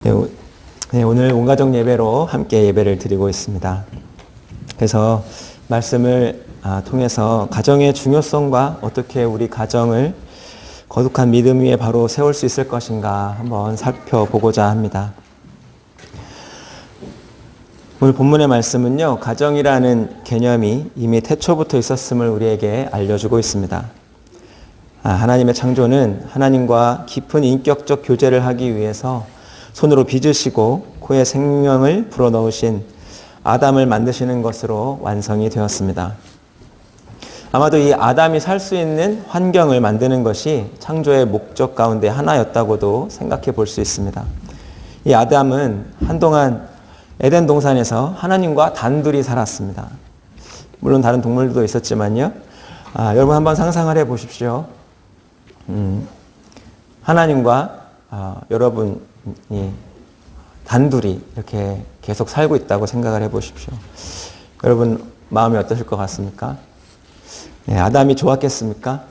오늘 온가족 예배로 함께 예배를 드리고 있습니다. 그래서 말씀을 통해서 가정의 중요성과 어떻게 우리 가정을 거룩한 믿음 위에 바로 세울 수 있을 것인가 한번 살펴보고자 합니다. 오늘 본문의 말씀은요, 가정이라는 개념이 이미 태초부터 있었음을 우리에게 알려주고 있습니다. 하나님의 창조는 하나님과 깊은 인격적 교제를 하기 위해서 손으로 빚으시고 코에 생명을 불어넣으신 아담을 만드시는 것으로 완성이 되었습니다. 아마도 이 아담이 살 수 있는 환경을 만드는 것이 창조의 목적 가운데 하나였다고도 생각해 볼 수 있습니다. 이 아담은 한동안 에덴 동산에서 하나님과 단둘이 살았습니다. 물론 다른 동물도 있었지만요. 여러분 한번 상상을 해 보십시오. 하나님과 여러분이 단둘이 이렇게 계속 살고 있다고 생각을 해 보십시오. 여러분 마음이 어떠실 것 같습니까? 아담이 좋았겠습니까?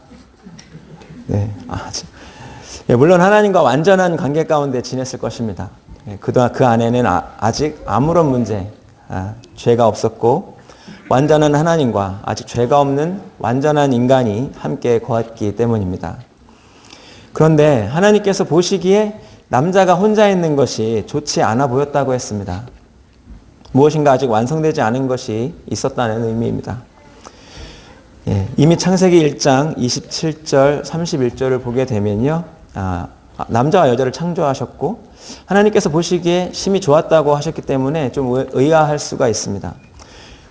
물론 하나님과 완전한 관계 가운데 지냈을 것입니다. 그동안 그 안에는 아직 아무런 문제, 죄가 없었고 완전한 하나님과 아직 죄가 없는 완전한 인간이 함께 거했기 때문입니다. 그런데 하나님께서 보시기에 남자가 혼자 있는 것이 좋지 않아 보였다고 했습니다. 무엇인가 아직 완성되지 않은 것이 있었다는 의미입니다. 이미 창세기 1장 27절 31절을 보게 되면요, 남자와 여자를 창조하셨고 하나님께서 보시기에 심히 좋았다고 하셨기 때문에 좀 의아할 수가 있습니다.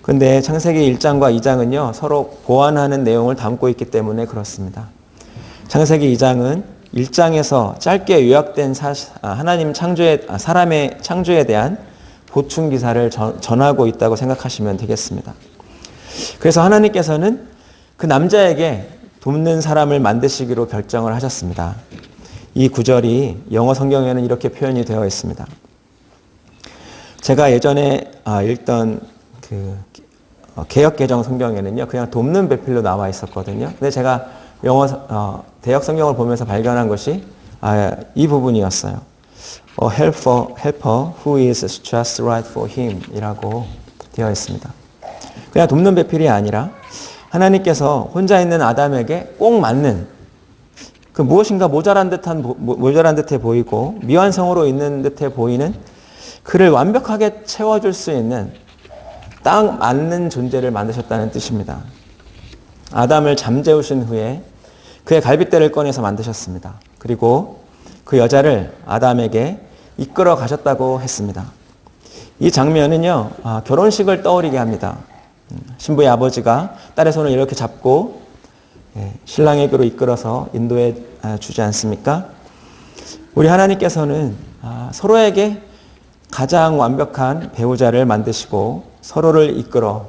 그런데 창세기 1장과 2장은요 서로 보완하는 내용을 담고 있기 때문에 그렇습니다. 창세기 2장은 1장에서 짧게 요약된 하나님 사람의 창조에 대한 보충 기사를 전하고 있다고 생각하시면 되겠습니다. 그래서 하나님께서는 그 남자에게 돕는 사람을 만드시기로 결정을 하셨습니다. 이 구절이 영어 성경에는 이렇게 표현이 되어 있습니다. 제가 예전에 읽던 개역개정 성경에는요 그냥 돕는 배필로 나와 있었거든요. 근데 제가 영어 대역 성경을 보면서 발견한 것이 이 부분이었어요. A helper who is just right for him 이라고 되어 있습니다. 그냥 돕는 배필이 아니라 하나님께서 혼자 있는 아담에게 꼭 맞는 그 무엇인가 모자란 듯해 보이고 미완성으로 있는 듯해 보이는 그를 완벽하게 채워줄 수 있는 딱 맞는 존재를 만드셨다는 뜻입니다. 아담을 잠재우신 후에 그의 갈빗대를 꺼내서 만드셨습니다. 그리고 그 여자를 아담에게 이끌어 가셨다고 했습니다. 이 장면은요, 결혼식을 떠올리게 합니다. 신부의 아버지가 딸의 손을 이렇게 잡고 신랑에게로 이끌어서 인도해 주지 않습니까? 우리 하나님께서는 서로에게 가장 완벽한 배우자를 만드시고 서로를 이끌어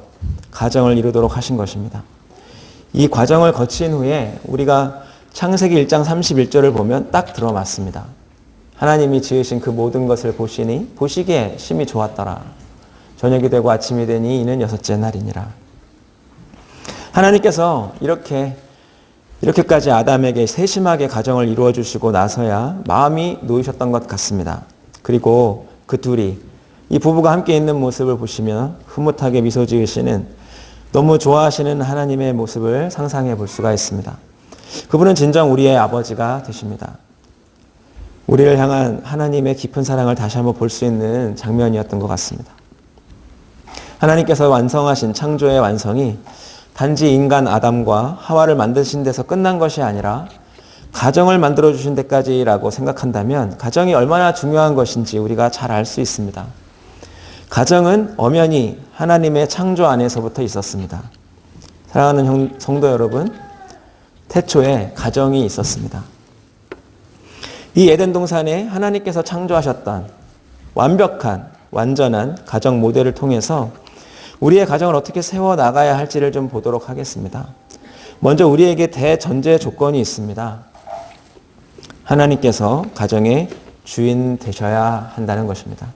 가정을 이루도록 하신 것입니다. 이 과정을 거친 후에 우리가 창세기 1장 31절을 보면 딱 들어맞습니다. 하나님이 지으신 그 모든 것을 보시기에 심히 좋았더라. 저녁이 되고 아침이 되니 이는 여섯째 날이니라. 하나님께서 이렇게까지 아담에게 세심하게 가정을 이루어 주시고 나서야 마음이 놓이셨던 것 같습니다. 그리고 그 둘이 이 부부가 함께 있는 모습을 보시면 흐뭇하게 미소 지으시는 너무 좋아하시는 하나님의 모습을 상상해 볼 수가 있습니다. 그분은 진정 우리의 아버지가 되십니다. 우리를 향한 하나님의 깊은 사랑을 다시 한번 볼 수 있는 장면이었던 것 같습니다. 하나님께서 완성하신 창조의 완성이 단지 인간 아담과 하와를 만드신 데서 끝난 것이 아니라 가정을 만들어주신 데까지라고 생각한다면 가정이 얼마나 중요한 것인지 우리가 잘 알 수 있습니다. 가정은 엄연히 하나님의 창조 안에서부터 있었습니다. 사랑하는 성도 여러분, 태초에 가정이 있었습니다. 이 에덴 동산에 하나님께서 창조하셨던 완벽한, 완전한 가정 모델을 통해서 우리의 가정을 어떻게 세워나가야 할지를 좀 보도록 하겠습니다. 먼저 우리에게 대전제 조건이 있습니다. 하나님께서 가정의 주인 되셔야 한다는 것입니다.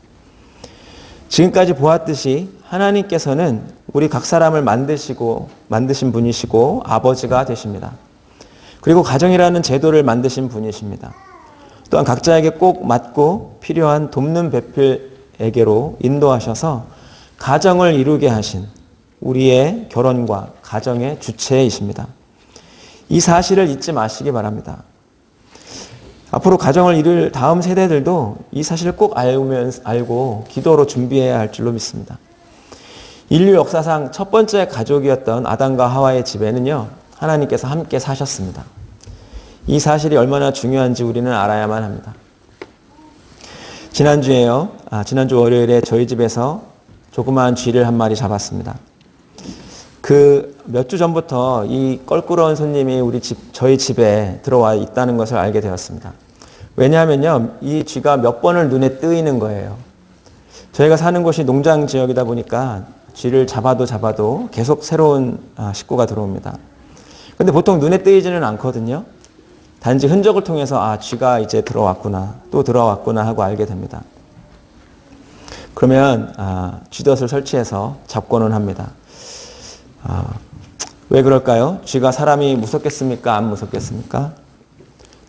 지금까지 보았듯이 하나님께서는 우리 각 사람을 만드신 분이시고 아버지가 되십니다. 그리고 가정이라는 제도를 만드신 분이십니다. 또한 각자에게 꼭 맞고 필요한 돕는 배필에게로 인도하셔서 가정을 이루게 하신 우리의 결혼과 가정의 주체이십니다. 이 사실을 잊지 마시기 바랍니다. 앞으로 가정을 이룰 다음 세대들도 이 사실을 꼭 알고 기도로 준비해야 할 줄로 믿습니다. 인류 역사상 첫 번째 가족이었던 아담과 하와의 집에는요, 하나님께서 함께 사셨습니다. 이 사실이 얼마나 중요한지 우리는 알아야만 합니다. 지난주 월요일에 저희 집에서 조그마한 쥐를 한 마리 잡았습니다. 몇 주 전부터 이 껄끄러운 손님이 저희 집에 들어와 있다는 것을 알게 되었습니다. 왜냐하면요, 이 쥐가 몇 번을 눈에 뜨이는 거예요. 저희가 사는 곳이 농장 지역이다 보니까 쥐를 잡아도 계속 새로운 식구가 들어옵니다. 근데 보통 눈에 뜨이지는 않거든요. 단지 흔적을 통해서 쥐가 이제 들어왔구나, 또 들어왔구나 하고 알게 됩니다. 그러면 쥐덫을 설치해서 잡고는 합니다. 왜 그럴까요? 쥐가 사람이 무섭겠습니까? 안 무섭겠습니까?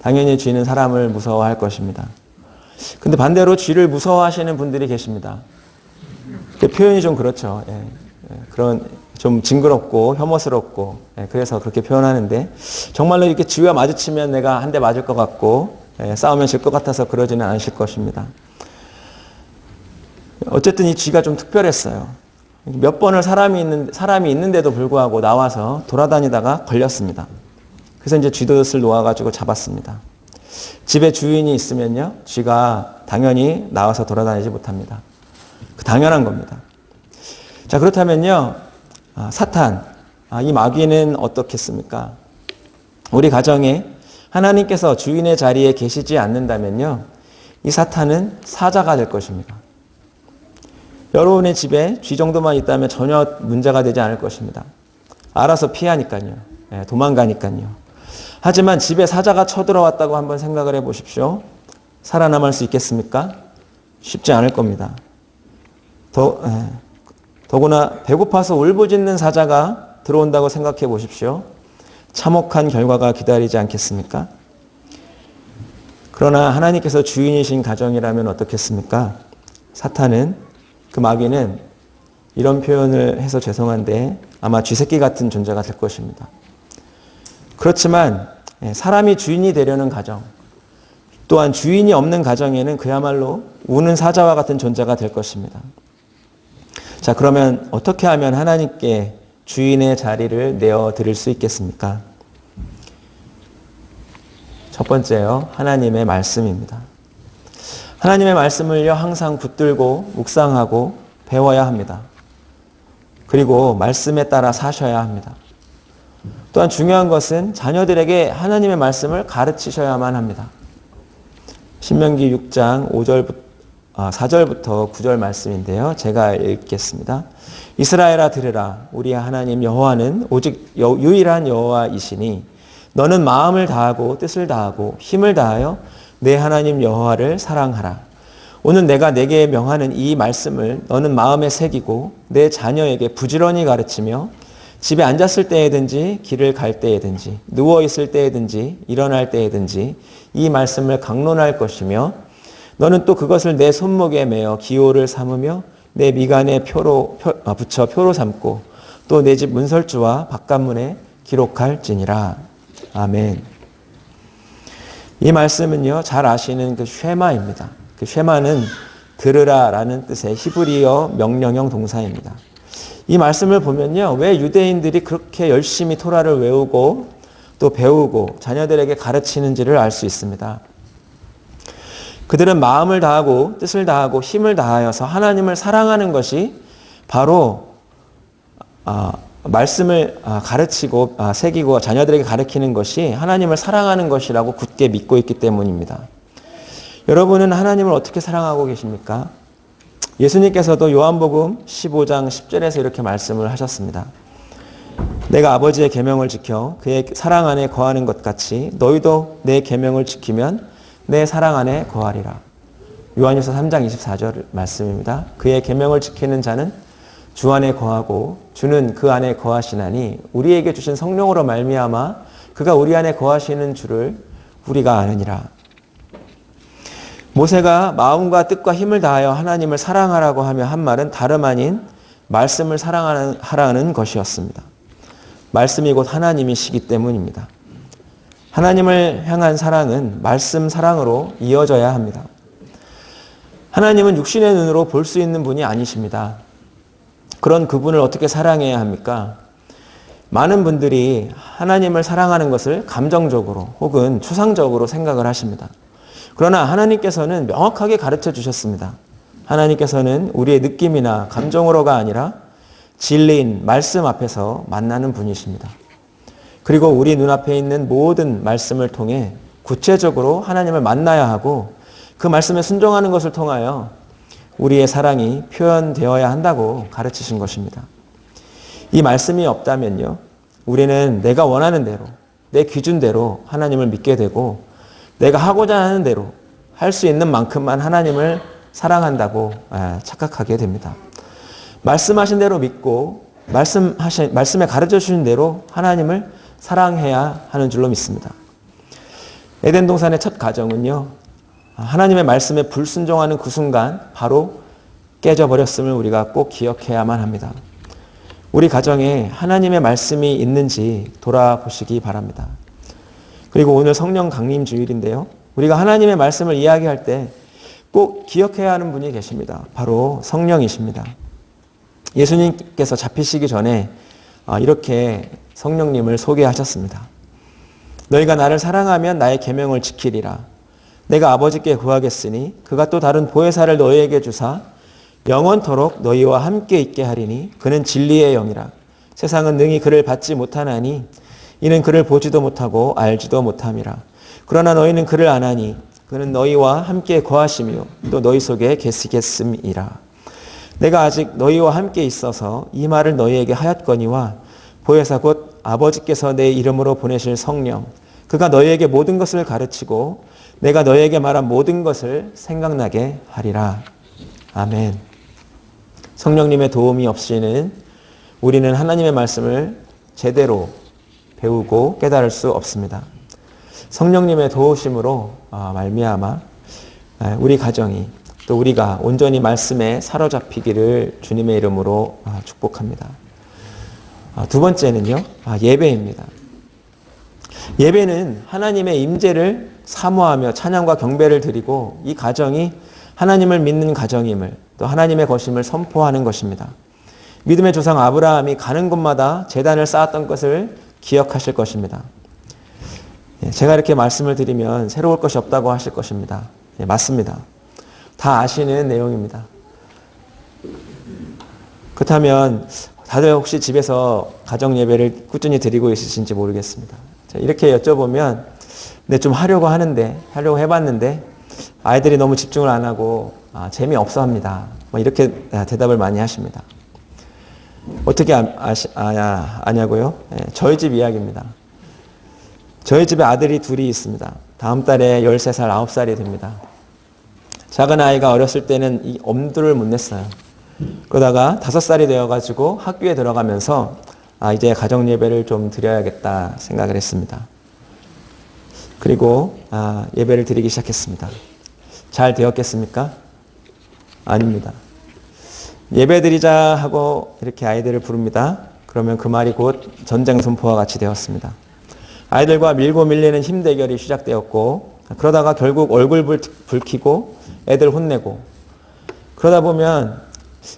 당연히 쥐는 사람을 무서워할 것입니다. 근데 반대로 쥐를 무서워하시는 분들이 계십니다. 그 표현이 좀 그렇죠. 그런 좀 징그럽고 혐오스럽고, 그래서 그렇게 표현하는데, 정말로 이렇게 쥐와 마주치면 내가 한 대 맞을 것 같고, 싸우면 질 것 같아서 그러지는 않으실 것입니다. 어쨌든 이 쥐가 좀 특별했어요. 몇 번을 사람이 있는데도 불구하고 나와서 돌아다니다가 걸렸습니다. 그래서 이제 쥐덫을 놓아가지고 잡았습니다. 집에 주인이 있으면요, 쥐가 당연히 나와서 돌아다니지 못합니다. 당연한 겁니다. 자, 그렇다면요, 사탄, 이 마귀는 어떻겠습니까? 우리 가정에 하나님께서 주인의 자리에 계시지 않는다면요, 이 사탄은 사자가 될 것입니다. 여러분의 집에 쥐 정도만 있다면 전혀 문제가 되지 않을 것입니다. 알아서 피하니까요. 도망가니까요. 하지만 집에 사자가 쳐들어왔다고 한번 생각을 해보십시오. 살아남을 수 있겠습니까? 쉽지 않을 겁니다. 더구나 배고파서 울부짖는 사자가 들어온다고 생각해 보십시오. 참혹한 결과가 기다리지 않겠습니까? 그러나 하나님께서 주인이신 가정이라면 어떻겠습니까? 사탄은, 그 마귀는 이런 표현을 해서 죄송한데 아마 쥐새끼 같은 존재가 될 것입니다. 그렇지만 사람이 주인이 되려는 가정, 또한 주인이 없는 가정에는 그야말로 우는 사자와 같은 존재가 될 것입니다. 자, 그러면 어떻게 하면 하나님께 주인의 자리를 내어드릴 수 있겠습니까? 첫 번째요, 하나님의 말씀입니다. 하나님의 말씀을요, 항상 붙들고 묵상하고 배워야 합니다. 그리고 말씀에 따라 사셔야 합니다. 또한 중요한 것은 자녀들에게 하나님의 말씀을 가르치셔야만 합니다. 신명기 6장 4절부터 9절 말씀인데요. 제가 읽겠습니다. 이스라엘아 들으라. 우리 하나님 여호와는 오직 유일한 여호와이시니 너는 마음을 다하고 뜻을 다하고 힘을 다하여 내 하나님 여호와를 사랑하라. 오늘 내가 내게 명하는 이 말씀을 너는 마음에 새기고 내 자녀에게 부지런히 가르치며 집에 앉았을 때에든지 길을 갈 때에든지 누워있을 때에든지 일어날 때에든지 이 말씀을 강론할 것이며 너는 또 그것을 내 손목에 매어 기호를 삼으며 내 미간에 붙여 표로 삼고 또 내 집 문설주와 바깥문에 기록할지니라. 아멘. 이 말씀은요, 잘 아시는 그 쉐마입니다. 그 쉐마는 들으라라는 뜻의 히브리어 명령형 동사입니다. 이 말씀을 보면요, 왜 유대인들이 그렇게 열심히 토라를 외우고 또 배우고 자녀들에게 가르치는지를 알 수 있습니다. 그들은 마음을 다하고 뜻을 다하고 힘을 다하여서 하나님을 사랑하는 것이 바로 말씀을 가르치고 새기고 자녀들에게 가르치는 것이 하나님을 사랑하는 것이라고 굳게 믿고 있기 때문입니다. 여러분은 하나님을 어떻게 사랑하고 계십니까? 예수님께서도 요한복음 15장 10절에서 이렇게 말씀을 하셨습니다. 내가 아버지의 계명을 지켜 그의 사랑 안에 거하는 것 같이 너희도 내 계명을 지키면 내 사랑 안에 거하리라. 요한일서 3장 24절 말씀입니다. 그의 계명을 지키는 자는 주 안에 거하고 주는 그 안에 거하시나니 우리에게 주신 성령으로 말미암아 그가 우리 안에 거하시는 줄을 우리가 아느니라. 모세가 마음과 뜻과 힘을 다하여 하나님을 사랑하라고 하며 한 말은 다름 아닌 말씀을 사랑하라는 것이었습니다. 말씀이 곧 하나님이시기 때문입니다. 하나님을 향한 사랑은 말씀 사랑으로 이어져야 합니다. 하나님은 육신의 눈으로 볼 수 있는 분이 아니십니다. 그런 그분을 어떻게 사랑해야 합니까? 많은 분들이 하나님을 사랑하는 것을 감정적으로 혹은 추상적으로 생각을 하십니다. 그러나 하나님께서는 명확하게 가르쳐 주셨습니다. 하나님께서는 우리의 느낌이나 감정으로가 아니라 진리인 말씀 앞에서 만나는 분이십니다. 그리고 우리 눈앞에 있는 모든 말씀을 통해 구체적으로 하나님을 만나야 하고 그 말씀에 순종하는 것을 통하여 우리의 사랑이 표현되어야 한다고 가르치신 것입니다. 이 말씀이 없다면요, 우리는 내가 원하는 대로, 내 기준대로 하나님을 믿게 되고 내가 하고자 하는 대로 할 수 있는 만큼만 하나님을 사랑한다고 착각하게 됩니다. 말씀하신 대로 믿고 말씀에 가르쳐 주신 대로 하나님을 사랑해야 하는 줄로 믿습니다. 에덴 동산의 첫 가정은요, 하나님의 말씀에 불순종하는 그 순간 바로 깨져버렸음을 우리가 꼭 기억해야만 합니다. 우리 가정에 하나님의 말씀이 있는지 돌아보시기 바랍니다. 그리고 오늘 성령 강림 주일인데요, 우리가 하나님의 말씀을 이야기할 때 꼭 기억해야 하는 분이 계십니다. 바로 성령이십니다. 예수님께서 잡히시기 전에 이렇게 성령님을 소개하셨습니다. 너희가 나를 사랑하면 나의 계명을 지키리라. 내가 아버지께 구하겠으니 그가 또 다른 보혜사를 너희에게 주사 영원토록 너희와 함께 있게 하리니 그는 진리의 영이라. 세상은 능히 그를 받지 못하나니 이는 그를 보지도 못하고 알지도 못함이라. 그러나 너희는 그를 아나니 그는 너희와 함께 거하시며 또 너희 속에 계시겠음이라. 내가 아직 너희와 함께 있어서 이 말을 너희에게 하였거니와 보혜사 곧 아버지께서 내 이름으로 보내실 성령 그가 너희에게 모든 것을 가르치고 내가 너희에게 말한 모든 것을 생각나게 하리라. 아멘. 성령님의 도움이 없이는 우리는 하나님의 말씀을 제대로 배우고 깨달을 수 없습니다. 성령님의 도우심으로 말미암아 우리 가정이 또 우리가 온전히 말씀에 사로잡히기를 주님의 이름으로 축복합니다. 두 번째는요, 예배입니다. 예배는 하나님의 임재를 사모하며 찬양과 경배를 드리고 이 가정이 하나님을 믿는 가정임을 또 하나님의 것임을 선포하는 것입니다. 믿음의 조상 아브라함이 가는 곳마다 제단을 쌓았던 것을 기억하실 것입니다. 제가 이렇게 말씀을 드리면 새로울 것이 없다고 하실 것입니다. 맞습니다. 다 아시는 내용입니다. 그렇다면 다들 혹시 집에서 가정 예배를 꾸준히 드리고 있으신지 모르겠습니다. 이렇게 여쭤보면 네, 좀 하려고 해봤는데 아이들이 너무 집중을 안 하고 재미없어 합니다. 이렇게 대답을 많이 하십니다. 어떻게 아냐고요? 저희 집 이야기입니다. 저희 집에 아들이 둘이 있습니다. 다음 달에 13살, 9살이 됩니다. 작은 아이가 어렸을 때는 이 엄두를 못 냈어요. 그러다가 5살이 되어가지고 학교에 들어가면서 이제 가정 예배를 좀 드려야겠다 생각을 했습니다. 그리고 예배를 드리기 시작했습니다. 잘 되었겠습니까? 아닙니다. 예배 드리자 하고 이렇게 아이들을 부릅니다. 그러면 그 말이 곧 전쟁 선포와 같이 되었습니다. 아이들과 밀고 밀리는 힘 대결이 시작되었고 그러다가 결국 얼굴 붉히고 애들 혼내고 그러다 보면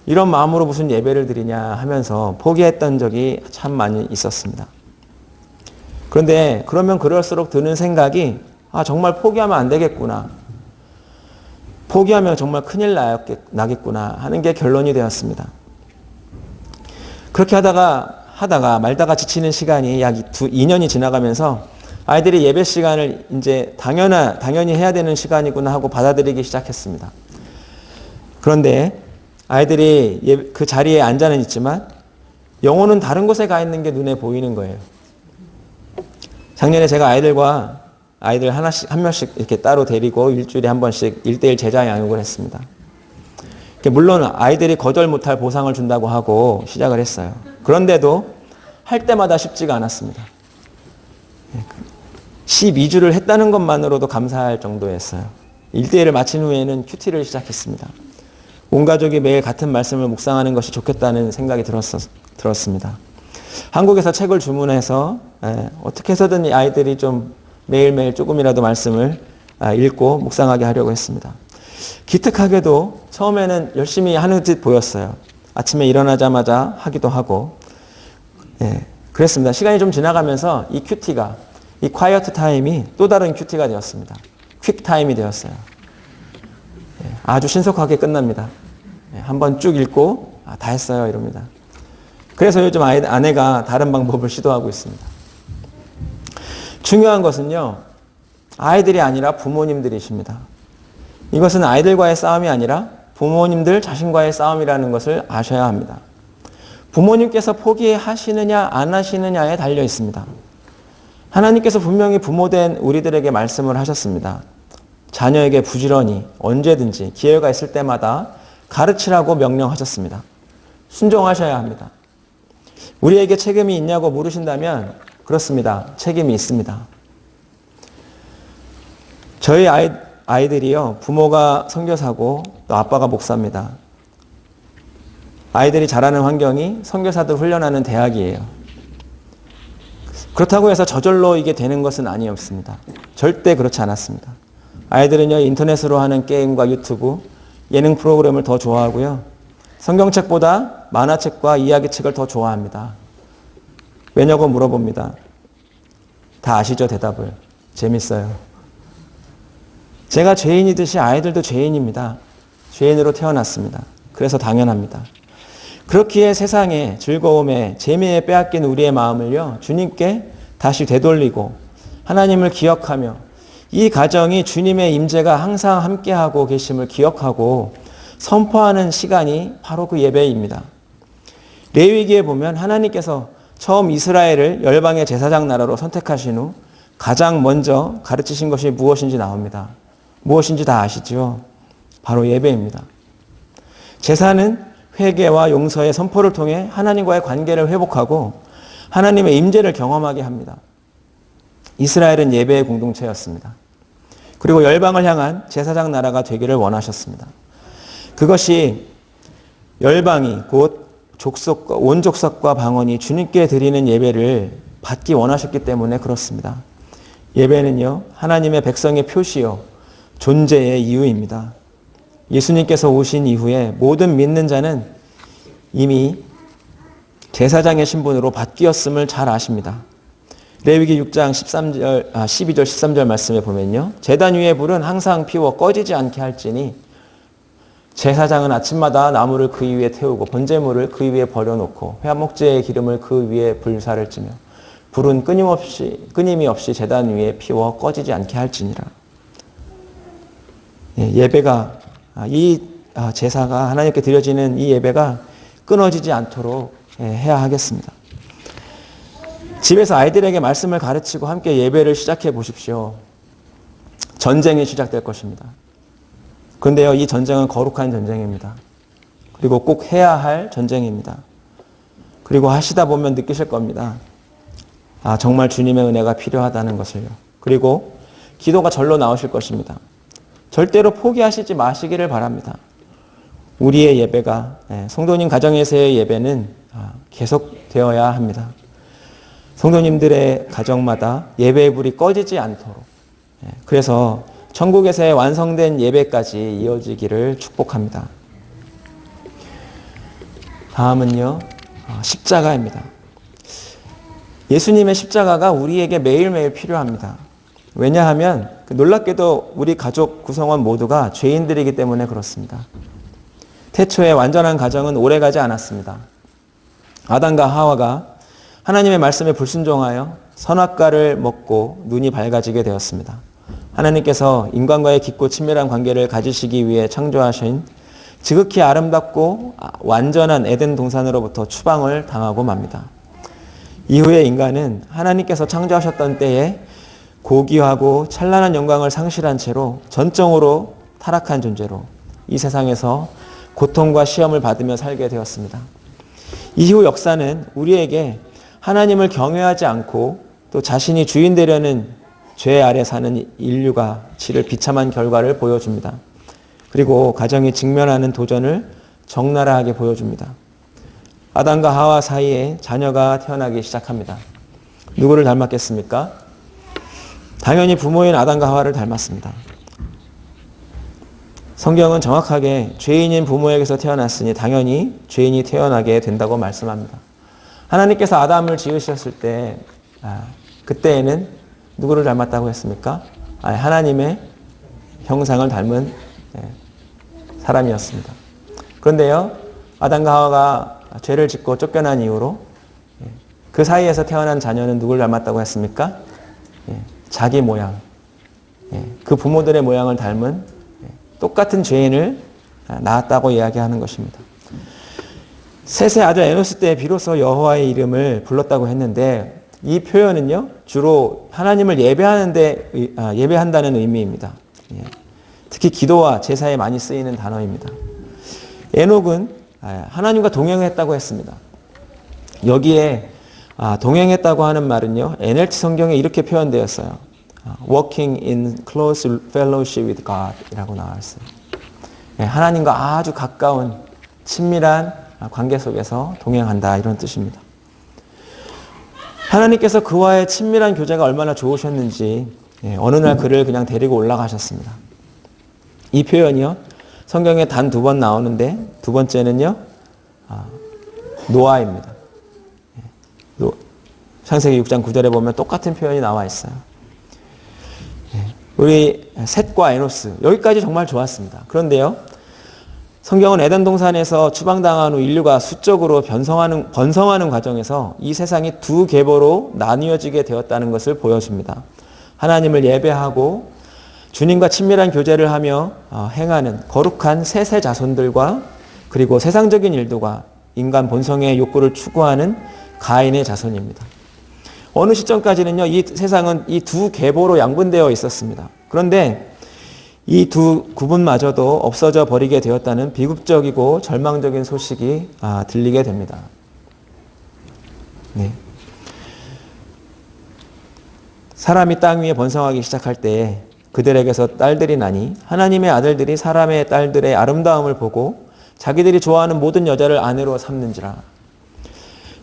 이런 마음으로 무슨 예배를 드리냐 하면서 포기했던 적이 참 많이 있었습니다. 그런데 그러면 그럴수록 드는 생각이 정말 포기하면 안 되겠구나. 포기하면 정말 큰일 나겠구나 하는 게 결론이 되었습니다. 그렇게 하다가 말다가 지치는 시간이 약 2년이 지나가면서 아이들이 예배 시간을 이제 당연히 해야 되는 시간이구나 하고 받아들이기 시작했습니다. 그런데 아이들이 그 자리에 앉아는 있지만 영혼은 다른 곳에 가 있는 게 눈에 보이는 거예요. 작년에 제가 아이들 한 명씩 이렇게 따로 데리고 일주일에 한 번씩 1:1 제자 양육을 했습니다. 물론 아이들이 거절 못할 보상을 준다고 하고 시작을 했어요. 그런데도 할 때마다 쉽지가 않았습니다. 12주를 했다는 것만으로도 감사할 정도였어요. 1대1을 마친 후에는 큐티를 시작했습니다. 온 가족이 매일 같은 말씀을 묵상하는 것이 좋겠다는 생각이 들었습니다. 한국에서 책을 주문해서 어떻게 해서든 이 아이들이 좀 매일매일 조금이라도 말씀을 읽고 묵상하게 하려고 했습니다. 기특하게도 처음에는 열심히 하는 듯 보였어요. 아침에 일어나자마자 하기도 하고 그랬습니다. 시간이 좀 지나가면서 이 큐티가, 이 콰이어트 타임이 또 다른 큐티가 되었습니다. 퀵 타임이 되었어요. 아주 신속하게 끝납니다. 한번 쭉 읽고 다 했어요 이럽니다. 그래서 요즘 아내가 다른 방법을 시도하고 있습니다. 중요한 것은요, 아이들이 아니라 부모님들이십니다. 이것은 아이들과의 싸움이 아니라 부모님들 자신과의 싸움이라는 것을 아셔야 합니다. 부모님께서 포기하시느냐 안 하시느냐에 달려 있습니다. 하나님께서 분명히 부모된 우리들에게 말씀을 하셨습니다. 자녀에게 부지런히 언제든지 기회가 있을 때마다 가르치라고 명령하셨습니다. 순종하셔야 합니다. 우리에게 책임이 있냐고 물으신다면 그렇습니다. 책임이 있습니다. 저희 아이들이요, 부모가 선교사고 또 아빠가 목사입니다. 아이들이 자라는 환경이 선교사들 훈련하는 대학이에요. 그렇다고 해서 저절로 이게 되는 것은 아니었습니다. 절대 그렇지 않았습니다. 아이들은요, 인터넷으로 하는 게임과 유튜브, 예능 프로그램을 더 좋아하고요. 성경책보다 만화책과 이야기책을 더 좋아합니다. 왜냐고 물어봅니다. 다 아시죠, 대답을. 재밌어요. 제가 죄인이듯이 아이들도 죄인입니다. 죄인으로 태어났습니다. 그래서 당연합니다. 그렇기에 세상의 즐거움에 재미에 빼앗긴 우리의 마음을요, 주님께 다시 되돌리고 하나님을 기억하며 이 가정이 주님의 임재가 항상 함께하고 계심을 기억하고 선포하는 시간이 바로 그 예배입니다. 레위기에 보면 하나님께서 처음 이스라엘을 열방의 제사장 나라로 선택하신 후 가장 먼저 가르치신 것이 무엇인지 나옵니다. 무엇인지 다 아시죠? 바로 예배입니다. 제사는 회개와 용서의 선포를 통해 하나님과의 관계를 회복하고 하나님의 임재를 경험하게 합니다. 이스라엘은 예배의 공동체였습니다. 그리고 열방을 향한 제사장 나라가 되기를 원하셨습니다. 그것이 열방이 곧 온 족속과 방언이 주님께 드리는 예배를 받기 원하셨기 때문에 그렇습니다. 예배는요, 하나님의 백성의 표시요, 존재의 이유입니다. 예수님께서 오신 이후에 모든 믿는 자는 이미 제사장의 신분으로 바뀌었음을 잘 아십니다. 레위기 6장 12절 13절 말씀에 보면요, 제단 위의 불은 항상 피워 꺼지지 않게 할지니 제사장은 아침마다 나무를 그 위에 태우고 번제물을 그 위에 버려놓고 회목제의 기름을 그 위에 불사를 찌며 불은 끊임이 없이 제단 위에 피워 꺼지지 않게 할지니라. 예배가, 이 제사가 하나님께 드려지는 이 예배가 끊어지지 않도록 해야 하겠습니다. 집에서 아이들에게 말씀을 가르치고 함께 예배를 시작해 보십시오. 전쟁이 시작될 것입니다. 그런데요, 이 전쟁은 거룩한 전쟁입니다. 그리고 꼭 해야 할 전쟁입니다. 그리고 하시다 보면 느끼실 겁니다. 정말 주님의 은혜가 필요하다는 것을요. 그리고 기도가 절로 나오실 것입니다. 절대로 포기하시지 마시기를 바랍니다. 우리의 예배가, 성도님 가정에서의 예배는 계속되어야 합니다. 성도님들의 가정마다 예배의 불이 꺼지지 않도록, 그래서 천국에서의 완성된 예배까지 이어지기를 축복합니다. 다음은요, 십자가입니다. 예수님의 십자가가 우리에게 매일매일 필요합니다. 왜냐하면 놀랍게도 우리 가족 구성원 모두가 죄인들이기 때문에 그렇습니다. 태초에 완전한 가정은 오래가지 않았습니다. 아담과 하와가 하나님의 말씀에 불순종하여 선악과를 먹고 눈이 밝아지게 되었습니다. 하나님께서 인간과의 깊고 친밀한 관계를 가지시기 위해 창조하신 지극히 아름답고 완전한 에덴 동산으로부터 추방을 당하고 맙니다. 이후에 인간은 하나님께서 창조하셨던 때에 고귀하고 찬란한 영광을 상실한 채로 전적으로 타락한 존재로 이 세상에서 고통과 시험을 받으며 살게 되었습니다. 이후 역사는 우리에게 하나님을 경외하지 않고 또 자신이 주인 되려는 죄 아래 사는 인류가 치를 비참한 결과를 보여줍니다. 그리고 가정이 직면하는 도전을 적나라하게 보여줍니다. 아담과 하와 사이에 자녀가 태어나기 시작합니다. 누구를 닮았겠습니까? 당연히 부모인 아담과 하와를 닮았습니다. 성경은 정확하게 죄인인 부모에게서 태어났으니 당연히 죄인이 태어나게 된다고 말씀합니다. 하나님께서 아담을 지으셨을 때 그때에는 누구를 닮았다고 했습니까? 하나님의 형상을 닮은 사람이었습니다. 그런데요, 아담과 하와가 죄를 짓고 쫓겨난 이후로 그 사이에서 태어난 자녀는 누구를 닮았다고 했습니까? 자기 모양, 그 부모들의 모양을 닮은 똑같은 죄인을 낳았다고 이야기하는 것입니다. 셋의 아들 에노스 때 비로소 여호와의 이름을 불렀다고 했는데 이 표현은요, 주로 하나님을 예배한다는 의미입니다. 특히 기도와 제사에 많이 쓰이는 단어입니다. 에녹은 하나님과 동행했다고 했습니다. 여기에 동행했다고 하는 말은요, NLT 성경에 이렇게 표현되었어요. Walking in close fellowship with God 이라고 나왔어요. 하나님과 아주 가까운 친밀한 관계 속에서 동행한다, 이런 뜻입니다. 하나님께서 그와의 친밀한 교제가 얼마나 좋으셨는지 어느 날 그를 그냥 데리고 올라가셨습니다. 이 표현이요, 성경에 단 2번 나오는데 두 번째는요, 노아입니다. 창세기 6장 9절에 보면 똑같은 표현이 나와 있어요. 우리 셋과 에노스, 여기까지 정말 좋았습니다. 그런데요, 성경은 에덴 동산에서 추방당한 후 인류가 수적으로 번성하는 과정에서 이 세상이 두 계보로 나뉘어지게 되었다는 것을 보여줍니다. 하나님을 예배하고 주님과 친밀한 교제를 하며 행하는 거룩한 셋의 자손들과, 그리고 세상적인 일들과 인간 본성의 욕구를 추구하는 가인의 자손입니다. 어느 시점까지는요, 이 세상은 이 두 계보로 양분되어 있었습니다. 그런데 이 두 구분마저도 없어져 버리게 되었다는 비극적이고 절망적인 소식이 들리게 됩니다. 네. 사람이 땅 위에 번성하기 시작할 때 그들에게서 딸들이 나니 하나님의 아들들이 사람의 딸들의 아름다움을 보고 자기들이 좋아하는 모든 여자를 아내로 삼는지라.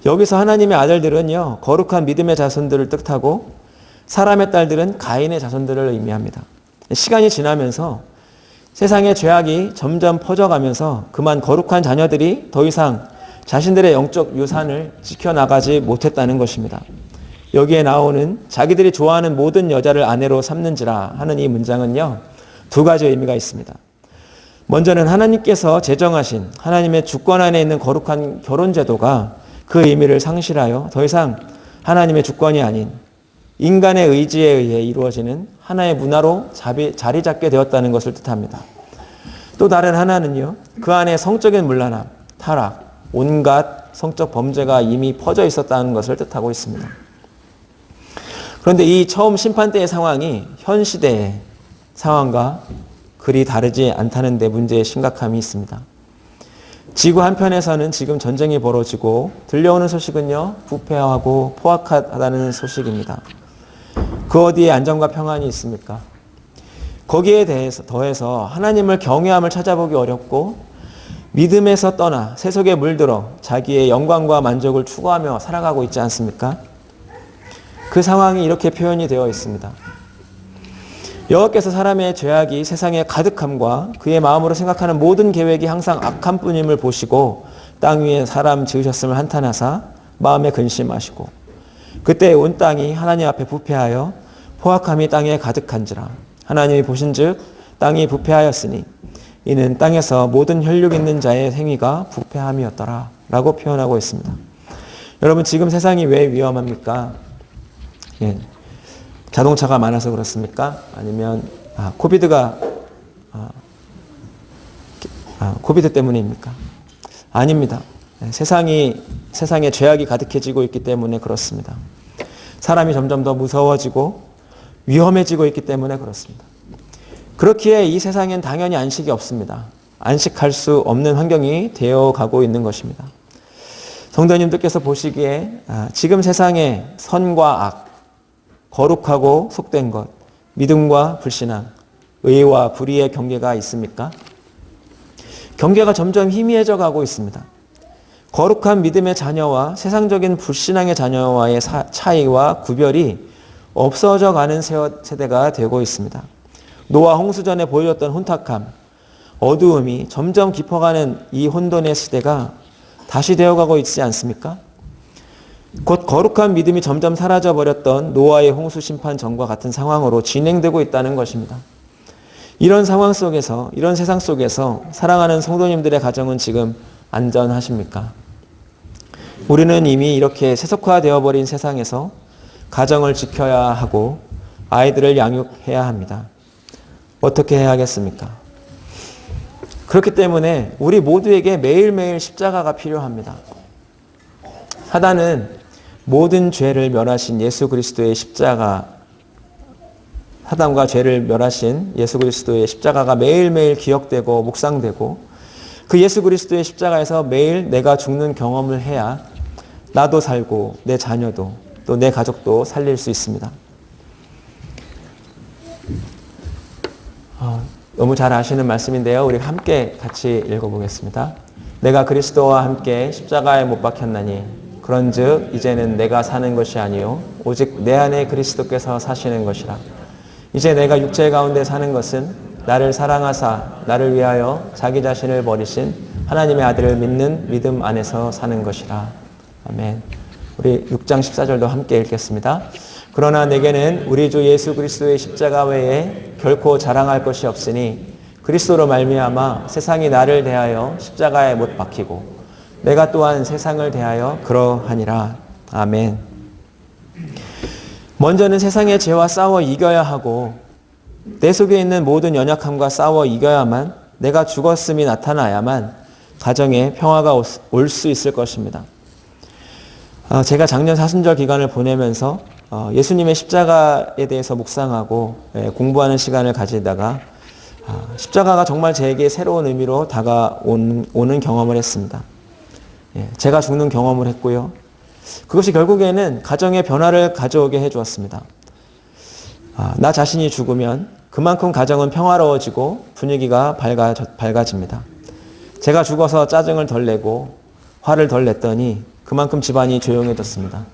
여기서 하나님의 아들들은요, 거룩한 믿음의 자손들을 뜻하고 사람의 딸들은 가인의 자손들을 의미합니다. 시간이 지나면서 세상의 죄악이 점점 퍼져가면서 그만 거룩한 자녀들이 더 이상 자신들의 영적 유산을 지켜나가지 못했다는 것입니다. 여기에 나오는 자기들이 좋아하는 모든 여자를 아내로 삼는지라 하는 이 문장은요, 2가지 의미가 있습니다. 먼저는 하나님께서 제정하신 하나님의 주권 안에 있는 거룩한 결혼제도가 그 의미를 상실하여 더 이상 하나님의 주권이 아닌 인간의 의지에 의해 이루어지는 하나의 문화로 자리 잡게 되었다는 것을 뜻합니다. 또 다른 하나는요, 그 안에 성적인 문란함, 타락, 온갖 성적 범죄가 이미 퍼져 있었다는 것을 뜻하고 있습니다. 그런데 이 처음 심판 때의 상황이 현 시대의 상황과 그리 다르지 않다는 데 문제의 심각함이 있습니다. 지구 한편에서는 지금 전쟁이 벌어지고 들려오는 소식은요, 부패하고 포악하다는 소식입니다. 그 어디에 안정과 평안이 있습니까? 거기에 대해서 더해서 하나님을 경외함을 찾아보기 어렵고 믿음에서 떠나 세속에 물들어 자기의 영광과 만족을 추구하며 살아가고 있지 않습니까? 그 상황이 이렇게 표현이 되어 있습니다. 여호와께서 사람의 죄악이 세상에 가득함과 그의 마음으로 생각하는 모든 계획이 항상 악한 뿐임을 보시고 땅 위에 사람 지으셨음을 한탄하사 마음에 근심하시고 그때 온 땅이 하나님 앞에 부패하여 포악함이 땅에 가득한지라. 하나님이 보신즉 땅이 부패하였으니 이는 땅에서 모든 혈육 있는 자의 행위가 부패함이었더라 라고 표현하고 있습니다. 여러분, 지금 세상이 왜 위험합니까? 자동차가 많아서 그렇습니까? 아니면 코비드 때문입니까? 아닙니다. 세상에 죄악이 가득해지고 있기 때문에 그렇습니다. 사람이 점점 더 무서워지고 위험해지고 있기 때문에 그렇습니다. 그렇기에 이 세상엔 당연히 안식이 없습니다. 안식할 수 없는 환경이 되어가고 있는 것입니다. 성도님들께서 보시기에 지금 세상의 선과 악, 거룩하고 속된 것, 믿음과 불신앙, 의와 불의의 경계가 있습니까? 경계가 점점 희미해져 가고 있습니다. 거룩한 믿음의 자녀와 세상적인 불신앙의 자녀와의 차이와 구별이 없어져 가는 세대가 되고 있습니다. 노아 홍수전에 보여줬던 혼탁함, 어두움이 점점 깊어가는 이 혼돈의 시대가 다시 되어가고 있지 않습니까? 곧 거룩한 믿음이 점점 사라져버렸던 노아의 홍수 심판 전과 같은 상황으로 진행되고 있다는 것입니다. 이런 상황 속에서, 이런 세상 속에서 사랑하는 성도님들의 가정은 지금 안전하십니까? 우리는 이미 이렇게 세속화되어 버린 세상에서 가정을 지켜야 하고 아이들을 양육해야 합니다. 어떻게 해야 하겠습니까? 그렇기 때문에 우리 모두에게 매일매일 십자가가 필요합니다. 사단은 모든 죄를 멸하신 예수 그리스도의 십자가, 사단과 죄를 멸하신 예수 그리스도의 십자가가 매일매일 기억되고 묵상되고 그 예수 그리스도의 십자가에서 매일 내가 죽는 경험을 해야 나도 살고 내 자녀도 또 내 가족도 살릴 수 있습니다. 너무 잘 아시는 말씀인데요. 우리 함께 같이 읽어보겠습니다. 내가 그리스도와 함께 십자가에 못 박혔나니 그런즉 이제는 내가 사는 것이 아니요 오직 내 안에 그리스도께서 사시는 것이라. 이제 내가 육체 가운데 사는 것은 나를 사랑하사 나를 위하여 자기 자신을 버리신 하나님의 아들을 믿는 믿음 안에서 사는 것이라. 아멘. 우리 6장 14절도 함께 읽겠습니다. 그러나 내게는 우리 주 예수 그리스도의 십자가 외에 결코 자랑할 것이 없으니 그리스도로 말미암아 세상이 나를 대하여 십자가에 못 박히고 내가 또한 세상을 대하여 그러하니라. 아멘. 먼저는 세상의 죄와 싸워 이겨야 하고 내 속에 있는 모든 연약함과 싸워 이겨야만 내가 죽었음이 나타나야만 가정에 평화가 올 수 있을 것입니다. 제가 작년 사순절 기간을 보내면서 예수님의 십자가에 대해서 묵상하고 공부하는 시간을 가지다가 십자가가 정말 제게 새로운 의미로 다가오는 경험을 했습니다. 제가 죽는 경험을 했고요. 그것이 결국에는 가정의 변화를 가져오게 해주었습니다. 나 자신이 죽으면 그만큼 가정은 평화로워지고 분위기가 밝아집니다. 제가 죽어서 짜증을 덜 내고 화를 덜 냈더니 그만큼 집안이 조용해졌습니다.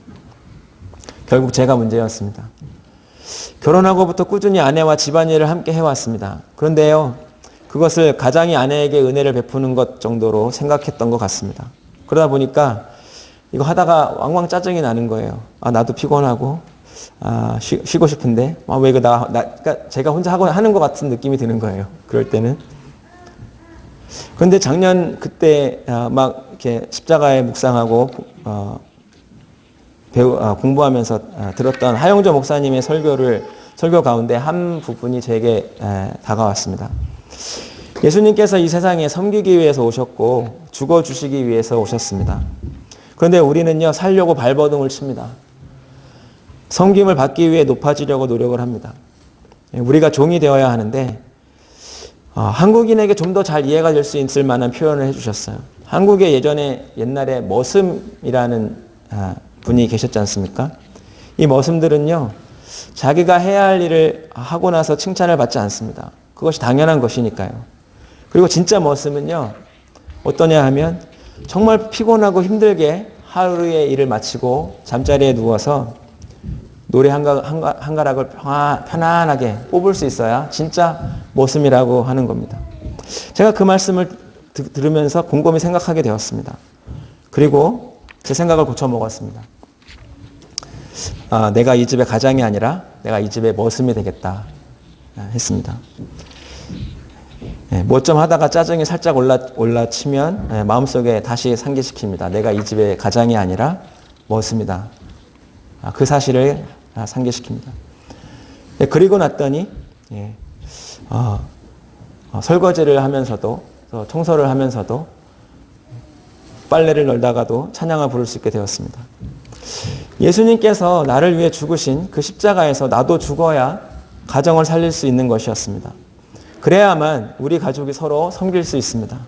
결국 제가 문제였습니다. 결혼하고부터 꾸준히 아내와 집안일을 함께 해왔습니다. 그런데요, 그것을 가장이 아내에게 은혜를 베푸는 것 정도로 생각했던 것 같습니다. 그러다 보니까 이거 하다가 왕왕 짜증이 나는 거예요. 나도 피곤하고, 쉬고 싶은데, 왜 이거 그러니까 제가 혼자 하는 것 같은 느낌이 드는 거예요. 그럴 때는. 그런데 작년 그때 막 이렇게 십자가에 묵상하고 공부하면서 들었던 하영조 목사님의 설교 가운데 한 부분이 제게 다가왔습니다. 예수님께서 이 세상에 섬기기 위해서 오셨고 죽어주시기 위해서 오셨습니다. 그런데 우리는요, 살려고 발버둥을 칩니다. 섬김을 받기 위해 높아지려고 노력을 합니다. 우리가 종이 되어야 하는데 한국인에게 좀 더 잘 이해가 될 수 있을 만한 표현을 해주셨어요. 한국에 옛날에 머슴이라는 분이 계셨지 않습니까? 이 머슴들은요, 자기가 해야 할 일을 하고 나서 칭찬을 받지 않습니다. 그것이 당연한 것이니까요. 그리고 진짜 머슴은요, 어떠냐 하면 정말 피곤하고 힘들게 하루의 일을 마치고 잠자리에 누워서 노래 한 가락을 편안하게 뽑을 수 있어야 진짜 머슴이라고 하는 겁니다. 제가 그 말씀을 들으면서 곰곰이 생각하게 되었습니다. 그리고 제 생각을 고쳐먹었습니다. 내가 이 집의 가장이 아니라 내가 이 집의 머슴이 되겠다 했습니다. 뭐 좀 하다가 짜증이 살짝 올라치면 마음속에 다시 상기시킵니다. 내가 이 집의 가장이 아니라 머슴이다. 그 사실을 상기시킵니다. 그리고 났더니 설거지를 하면서도 청소를 하면서도 빨래를 널다가도 찬양을 부를 수 있게 되었습니다. 예수님께서 나를 위해 죽으신 그 십자가에서 나도 죽어야 가정을 살릴 수 있는 것이었습니다. 그래야만 우리 가족이 서로 섬길 수 있습니다.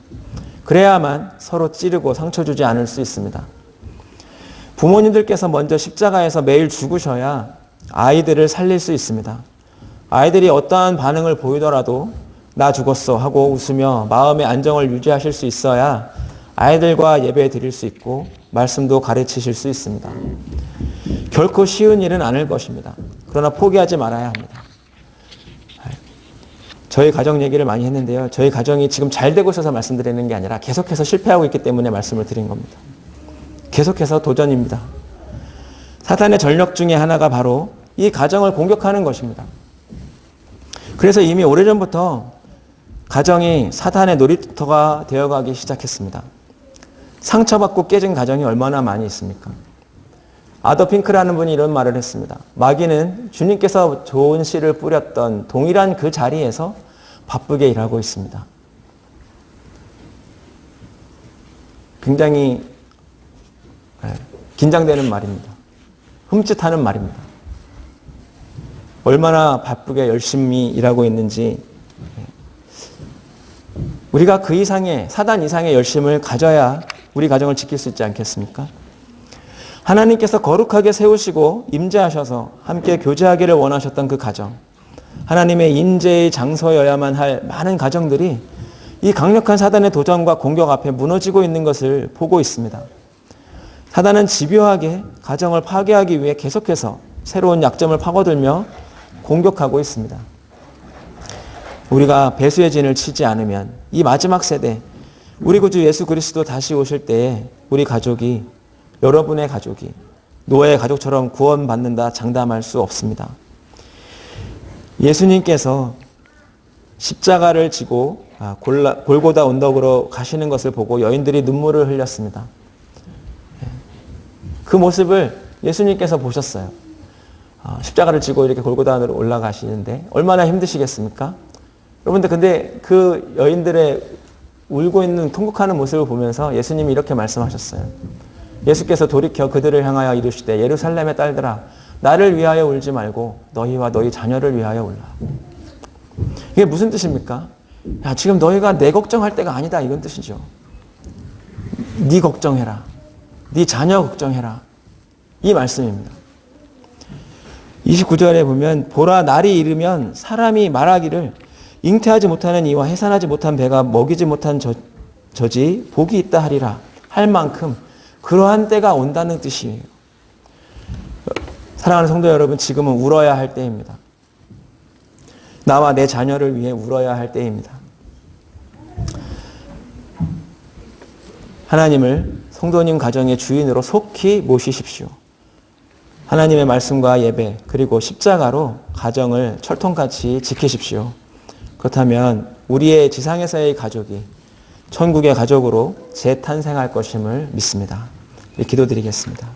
그래야만 서로 찌르고 상처 주지 않을 수 있습니다. 부모님들께서 먼저 십자가에서 매일 죽으셔야 아이들을 살릴 수 있습니다. 아이들이 어떠한 반응을 보이더라도 나 죽었어 하고 웃으며 마음의 안정을 유지하실 수 있어야 아이들과 예배 드릴 수 있고 말씀도 가르치실 수 있습니다. 결코 쉬운 일은 아닐 것입니다. 그러나 포기하지 말아야 합니다. 저희 가정 얘기를 많이 했는데요. 저희 가정이 지금 잘 되고 있어서 말씀드리는 게 아니라 계속해서 실패하고 있기 때문에 말씀을 드린 겁니다. 계속해서 도전입니다. 사탄의 전력 중에 하나가 바로 이 가정을 공격하는 것입니다. 그래서 이미 오래전부터 가정이 사탄의 놀이터가 되어가기 시작했습니다. 상처받고 깨진 가정이 얼마나 많이 있습니까? 아더 핑크라는 분이 이런 말을 했습니다. 마귀는 주님께서 좋은 씨를 뿌렸던 동일한 그 자리에서 바쁘게 일하고 있습니다. 굉장히 긴장되는 말입니다. 흠칫하는 말입니다. 얼마나 바쁘게 열심히 일하고 있는지 우리가 그 이상의 사단 이상의 열심을 가져야 우리 가정을 지킬 수 있지 않겠습니까? 하나님께서 거룩하게 세우시고 임재하셔서 함께 교제하기를 원하셨던 그 가정, 하나님의 인재의 장소여야만 할 많은 가정들이 이 강력한 사단의 도전과 공격 앞에 무너지고 있는 것을 보고 있습니다. 사단은 집요하게 가정을 파괴하기 위해 계속해서 새로운 약점을 파고들며 공격하고 있습니다. 우리가 배수의 진을 치지 않으면 이 마지막 세대, 우리 구주 예수 그리스도 다시 오실 때에 우리 가족이, 여러분의 가족이 노아의 가족처럼 구원받는다 장담할 수 없습니다. 예수님께서 십자가를 지고 골고다 언덕으로 가시는 것을 보고 여인들이 눈물을 흘렸습니다. 그 모습을 예수님께서 보셨어요. 십자가를 지고 이렇게 골고다로 올라가시는데 얼마나 힘드시겠습니까? 여러분들 근데 그 여인들의 울고 있는 통곡하는 모습을 보면서 예수님이 이렇게 말씀하셨어요. 예수께서 돌이켜 그들을 향하여 이르시되 예루살렘의 딸들아 나를 위하여 울지 말고 너희와 너희 자녀를 위하여 울라. 이게 무슨 뜻입니까? 야, 지금 너희가 내 걱정할 때가 아니다 이건 뜻이죠. 네 걱정해라. 네 자녀 걱정해라. 이 말씀입니다. 29절에 보면 보라 날이 이르면 사람이 말하기를 잉태하지 못하는 이와 해산하지 못한 배가 먹이지 못한 저지 복이 있다 하리라 할 만큼 그러한 때가 온다는 뜻이에요. 사랑하는 성도 여러분, 지금은 울어야 할 때입니다. 나와 내 자녀를 위해 울어야 할 때입니다. 하나님을 성도님 가정의 주인으로 속히 모시십시오. 하나님의 말씀과 예배 그리고 십자가로 가정을 철통같이 지키십시오. 그렇다면 우리의 지상에서의 가족이 천국의 가족으로 재탄생할 것임을 믿습니다. 기도드리겠습니다.